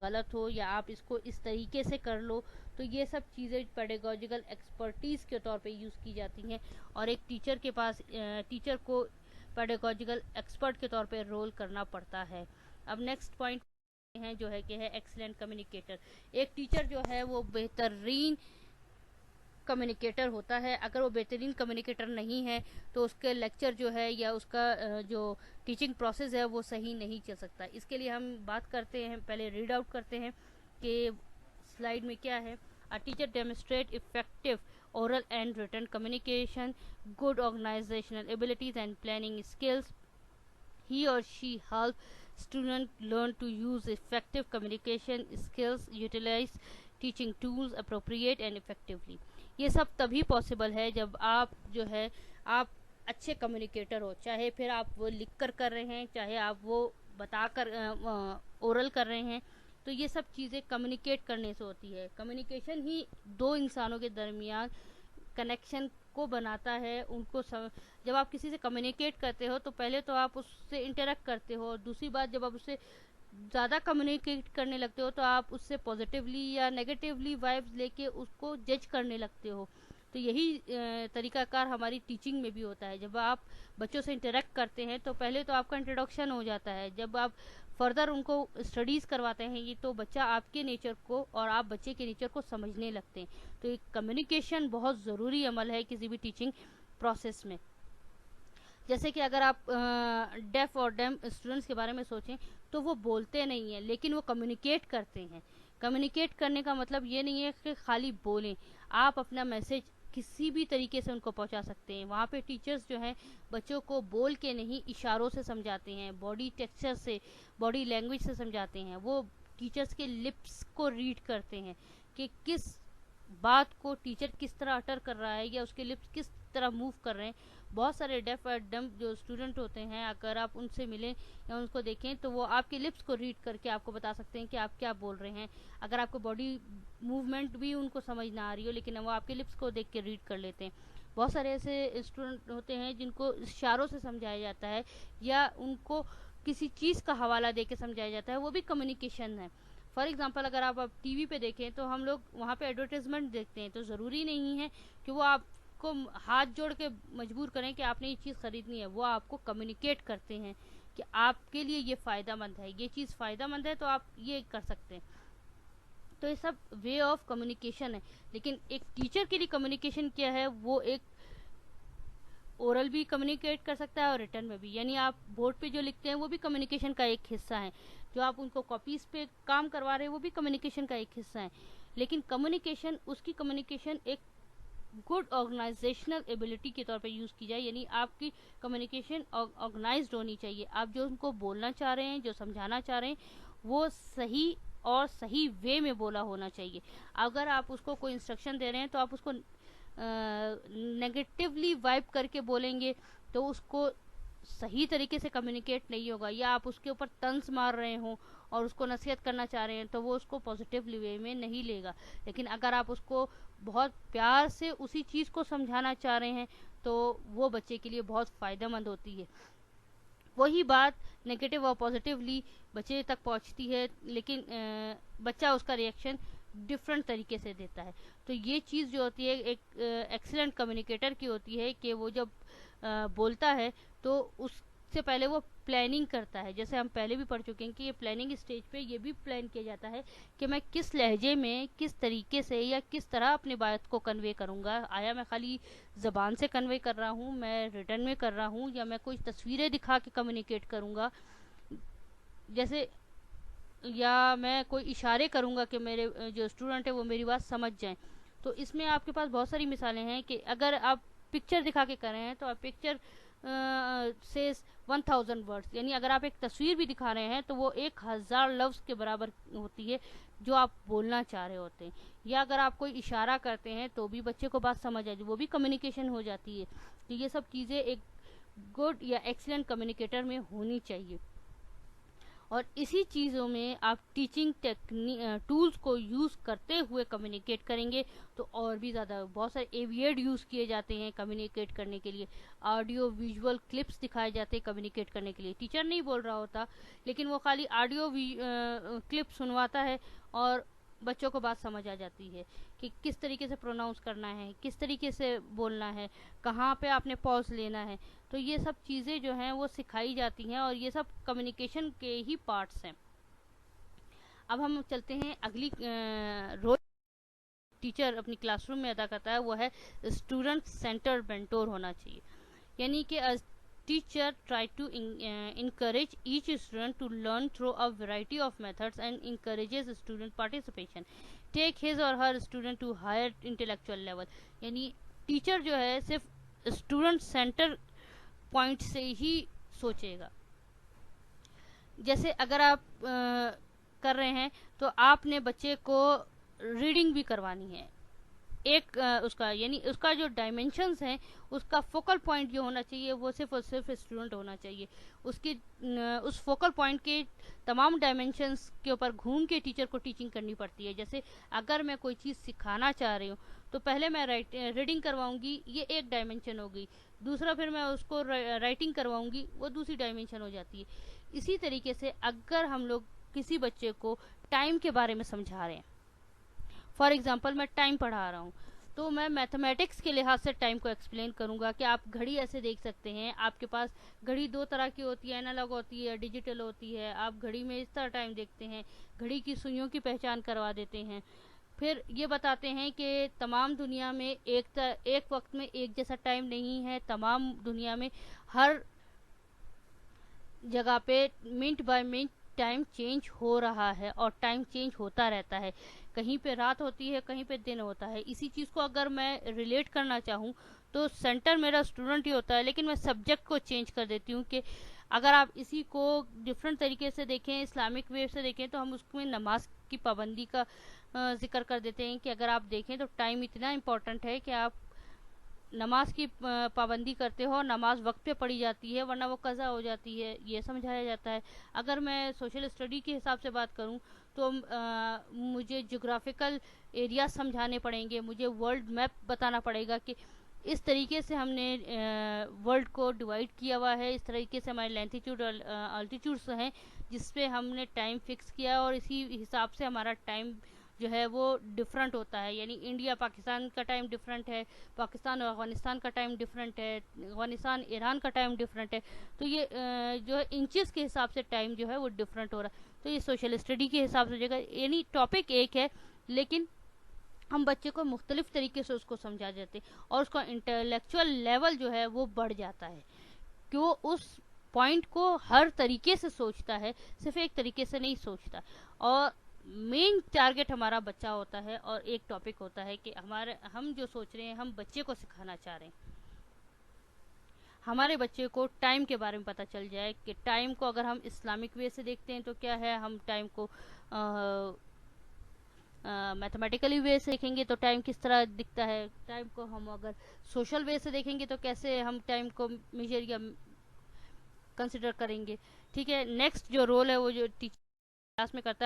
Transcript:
गलत हो या आप इसको इस तरीके से कर लो। तो ये सब चीज़ें पेडागोजिकल एक्सपर्टीज़ के तौर पे यूज़ की जाती हैं और एक टीचर के पास टीचर को पेडागोजिकल एक्सपर्ट के तौर पे रोल करना पड़ता है। अब नेक्स्ट पॉइंट हैं जो है कि है एक्सीलेंट कम्युनिकेटर। एक टीचर जो है वो बेहतरीन कम्युनिकेटर होता है। अगर वो बेहतरीन कम्युनिकेटर नहीं है तो उसके लेक्चर जो है या उसका जो टीचिंग प्रोसेस है वो सही नहीं चल सकता। इसके लिए हम बात करते हैं, पहले रीड आउट करते हैं कि स्लाइड में क्या है। A teacher demonstrate effective oral and written communication, good organizational abilities and planning skills. He or she help student learn to use effective communication skills, utilize teaching tools appropriate and effectively. ये सब तभी possible है जब आप जो है आप अच्छे कम्युनिकेटर हो, चाहे फिर आप वो लिख कर रहे हैं, चाहे आप वो बता कर ओरल कर रहे हैं। तो ये सब चीज़ें कम्युनिकेट करने से होती है। कम्युनिकेशन ही दो इंसानों के दरमियान कनेक्शन को बनाता है। जब आप किसी से कम्युनिकेट करते हो तो पहले तो आप उससे इंटरेक्ट करते हो, और दूसरी बात जब आप उससे ज़्यादा कम्युनिकेट करने लगते हो तो आप उससे पॉजिटिवली या नेगेटिवली वाइब्स लेके उसको जज करने लगते हो। तो यही तरीकाकार हमारी टीचिंग में भी होता है। जब आप बच्चों से इंटरेक्ट करते हैं तो पहले तो आपका इंट्रोडक्शन हो जाता है, जब आप फर्दर उनको स्टडीज़ करवाते हैं ये तो बच्चा आपके नेचर को और आप बच्चे के नेचर को समझने लगते हैं। तो एक कम्युनिकेशन बहुत ज़रूरी अमल है किसी भी टीचिंग प्रोसेस में। जैसे कि अगर आप डेफ और डेम स्टूडेंट्स के बारे में सोचें तो वो बोलते नहीं हैं लेकिन वो कम्युनिकेट करते हैं। कम्युनिकेट करने का मतलब ये नहीं है कि खाली बोलें, आप अपना मैसेज किसी भी तरीके से उनको पहुंचा सकते हैं। वहाँ पे टीचर्स जो हैं बच्चों को बोल के नहीं इशारों से समझाते हैं, बॉडी टेक्सचर से, बॉडी लैंग्वेज से समझाते हैं। वो टीचर्स के लिप्स को रीड करते हैं कि किस बात को टीचर किस तरह अटर कर रहा है या उसके लिप्स किस तरह मूव कर रहे हैं। बहुत सारे डेफ और डम जो स्टूडेंट होते हैं, अगर आप उनसे मिलें या उनको देखें तो वो आपके लिप्स को रीड करके आपको बता सकते हैं कि आप क्या बोल रहे हैं। अगर आपको बॉडी मूवमेंट भी उनको समझ ना आ रही हो लेकिन वो आपके लिप्स को देख के रीड कर लेते हैं। बहुत सारे ऐसे स्टूडेंट होते हैं जिनको इशारों से समझाया जाता है या उनको किसी चीज़ का हवाला दे के समझाया जाता है, वो भी कम्युनिकेशन है। फॉर एग्जाम्पल अगर आप टीवी पे देखें तो हम लोग वहाँ पे एडवर्टाइजमेंट देखते हैं, तो ज़रूरी नहीं है कि वो आपको हाथ जोड़ के मजबूर करें कि आपने ये चीज़ ख़रीदनी है। वो आपको कम्युनिकेट करते हैं कि आपके लिए ये फ़ायदेमंद है, ये चीज़ फ़ायदेमंद है तो आप ये कर सकते हैं। तो ये सब वे ऑफ कम्युनिकेशन है। लेकिन एक टीचर के लिए कम्युनिकेशन क्या है, वो एक ओरल भी कम्युनिकेट कर सकता है और रिटर्न में भी। यानी आप बोर्ड पे जो लिखते हैं वो भी कम्युनिकेशन का एक हिस्सा है, जो आप उनको कॉपीज पे काम करवा रहे हैं वो भी कम्युनिकेशन का एक हिस्सा है। लेकिन कम्युनिकेशन, उसकी कम्युनिकेशन एक गुड ऑर्गेनाइजेशनल एबिलिटी के तौर पे यूज़ की जाए। यानी आपकी कम्युनिकेशन ऑर्गेनाइज्ड होनी चाहिए। आप जो उनको बोलना चाह रहे हैं, जो समझाना चाह रहे हैं, वो सही और सही वे में बोला होना चाहिए। अगर आप उसको कोई इंस्ट्रक्शन दे रहे हैं तो आप उसको नेगेटिवली वाइब करके बोलेंगे तो उसको सही तरीके से कम्युनिकेट नहीं होगा। या आप उसके ऊपर तंज मार रहे हो और उसको नसीहत करना चाह रहे हैं तो वो उसको पॉजिटिवली वे में नहीं लेगा। लेकिन अगर आप उसको बहुत प्यार से उसी चीज़ को समझाना चाह रहे हैं तो वो बच्चे के लिए बहुत फ़ायदेमंद होती है। वही बात नेगेटिव और पॉजिटिवली बच्चे तक पहुंचती है लेकिन बच्चा उसका रिएक्शन डिफरेंट तरीके से देता है। तो ये चीज़ जो होती है एक एक्सीलेंट कम्युनिकेटर की होती है कि वो जब बोलता है तो उससे पहले वो प्लानिंग करता है। जैसे हम पहले भी पढ़ चुके हैं कि ये प्लानिंग स्टेज पे ये भी प्लान किया जाता है कि मैं किस लहजे में, किस तरीके से या किस तरह अपनी बात को कन्वे करूँगा। आया मैं खाली ज़बान से कन्वे कर रहा हूँ, मैं रिटर्न में कर रहा हूँ, या मैं कोई तस्वीरें दिखा के कम्युनिकेट करूँगा, जैसे, या मैं कोई इशारे करूँगा कि मेरे जो स्टूडेंट है वो मेरी बात समझ जाएं। तो इसमें आपके पास बहुत सारी मिसालें हैं कि अगर आप पिक्चर दिखा के कर रहे हैं तो आप पिक्चर से 1000 वर्ड्स, यानी अगर आप एक तस्वीर भी दिखा रहे हैं तो वो 1000 लफ्ज़ के बराबर होती है जो आप बोलना चाह रहे होते हैं। या अगर आप कोई इशारा करते हैं तो भी बच्चे को बात समझ आ जाए, वो भी कम्युनिकेशन हो जाती है। तो ये सब चीज़ें एक गुड या एक्सीलेंट कम्युनिकेटर में होनी चाहिए। और इसी चीज़ों में आप टीचिंग टूल्स को यूज़ करते हुए कम्युनिकेट करेंगे तो और भी ज़्यादा। बहुत सारे एविएड यूज़ किए जाते हैं कम्युनिकेट करने के लिए, ऑडियो विजुअल क्लिप्स दिखाए जाते हैं कम्युनिकेट करने के लिए। टीचर नहीं बोल रहा होता, लेकिन वो खाली ऑडियो क्लिप सुनवाता है और बच्चों को बात समझ आ जाती है कि किस तरीके से प्रोनाउंस करना है, किस तरीके से बोलना है, कहाँ पे आपने पॉज लेना है। तो ये सब चीज़ें जो हैं वो सिखाई जाती हैं और ये सब कम्युनिकेशन के ही पार्ट्स हैं। अब हम चलते हैं अगली रोल टीचर अपनी क्लासरूम में अदा करता है, वो है स्टूडेंट सेंटर मेंटोर होना चाहिए। यानी कि teacher try to encourage each student to learn through a variety of methods and encourages student participation, take his or her student to higher intellectual level। यानी टीचर जो है सिर्फ स्टूडेंट सेंटर पॉइंट से ही सोचेगा। जैसे अगर आप कर रहे हैं तो आपने बच्चे को रीडिंग भी करवानी है, एक उसका यानी उसका जो डायमेंशंस हैं उसका फोकल पॉइंट जो होना चाहिए वो सिर्फ और सिर्फ स्टूडेंट होना चाहिए। उसकी उस फोकल पॉइंट के तमाम डायमेंशंस के ऊपर घूम के टीचर को टीचिंग करनी पड़ती है। जैसे अगर मैं कोई चीज़ सिखाना चाह रही हूँ तो पहले मैं रीडिंग करवाऊंगी, ये एक डायमेंशन हो गई। दूसरा फिर मैं उसको राइटिंग करवाऊंगी, वो दूसरी डायमेंशन हो जाती है। इसी तरीके से अगर हम लोग किसी बच्चे को टाइम के बारे में समझा रहे हैं, फॉर एग्जाम्पल मैं टाइम पढ़ा रहा हूँ, तो मैं मैथमेटिक्स के लिहाज से टाइम को एक्सप्लेन करूँगा कि आप घड़ी ऐसे देख सकते हैं। आपके पास घड़ी दो तरह की होती है, एनालॉग होती है, डिजिटल होती है। आप घड़ी में इस तरह टाइम देखते हैं, घड़ी की सुइयों की पहचान करवा देते हैं। फिर ये बताते हैं कि तमाम दुनिया में एक वक्त में एक जैसा टाइम नहीं है, तमाम दुनिया में हर जगह पे minute by minute time change हो रहा है और टाइम चेंज होता रहता है। कहीं पे रात होती है, कहीं पे दिन होता है। इसी चीज़ को अगर मैं रिलेट करना चाहूँ तो सेंटर मेरा स्टूडेंट ही होता है, लेकिन मैं सब्जेक्ट को चेंज कर देती हूँ कि अगर आप इसी को डिफरेंट तरीके से देखें, इस्लामिक वे से देखें, तो हम उसमें नमाज की पाबंदी का जिक्र कर देते हैं कि अगर आप देखें तो टाइम इतना इम्पोर्टेंट है कि आप नमाज की पाबंदी करते हो, नमाज वक्त पे पढ़ी जाती है वरना वो कज़ा हो जाती है, ये समझाया जाता है। अगर मैं सोशल स्टडी के हिसाब से बात करूं तो मुझे ज्योग्राफिकल एरिया समझाने पड़ेंगे, मुझे वर्ल्ड मैप बताना पड़ेगा कि इस तरीके से हमने वर्ल्ड को डिवाइड किया हुआ है, इस तरीके से हमारे लैंटीट्यूड और अल्टीट्यूड्स हैं जिसपे हमने टाइम फिक्स किया और इसी हिसाब से हमारा टाइम जो है वो डिफरेंट होता है। यानी इंडिया पाकिस्तान का टाइम डिफरेंट है, पाकिस्तान और अफगानिस्तान का टाइम डिफरेंट है, अफगानिस्तान ईरान का टाइम डिफरेंट है। तो ये जो है इंचेस के हिसाब से टाइम जो है वो डिफरेंट हो रहा है। तो ये सोशल स्टडी के हिसाब से जगह यानी टॉपिक एक है, लेकिन हम बच्चे को मुख्तलिफ तरीके से उसको समझा देते हैं और उसका इंटेलेक्चुअल लेवल जो है वो बढ़ जाता है कि वो उस पॉइंट को हर तरीके से सोचता है, सिर्फ एक तरीके से नहीं सोचता। और मेन टारगेट हमारा बच्चा होता है और एक टॉपिक होता है कि हम जो सोच रहे हैं हम बच्चे को सिखाना चाह रहे हैं, हमारे बच्चे को टाइम के बारे में पता चल जाए कि टाइम को अगर हम इस्लामिक वे से देखते हैं तो क्या है, हम टाइम को मैथमेटिकली वे से देखेंगे तो टाइम किस तरह दिखता है, टाइम को हम अगर सोशल वे से देखेंगे तो कैसे हम टाइम को मेजर या कंसिडर करेंगे। ठीक है, नेक्स्ट जो रोल है वो जो टीचर क्लास में करता है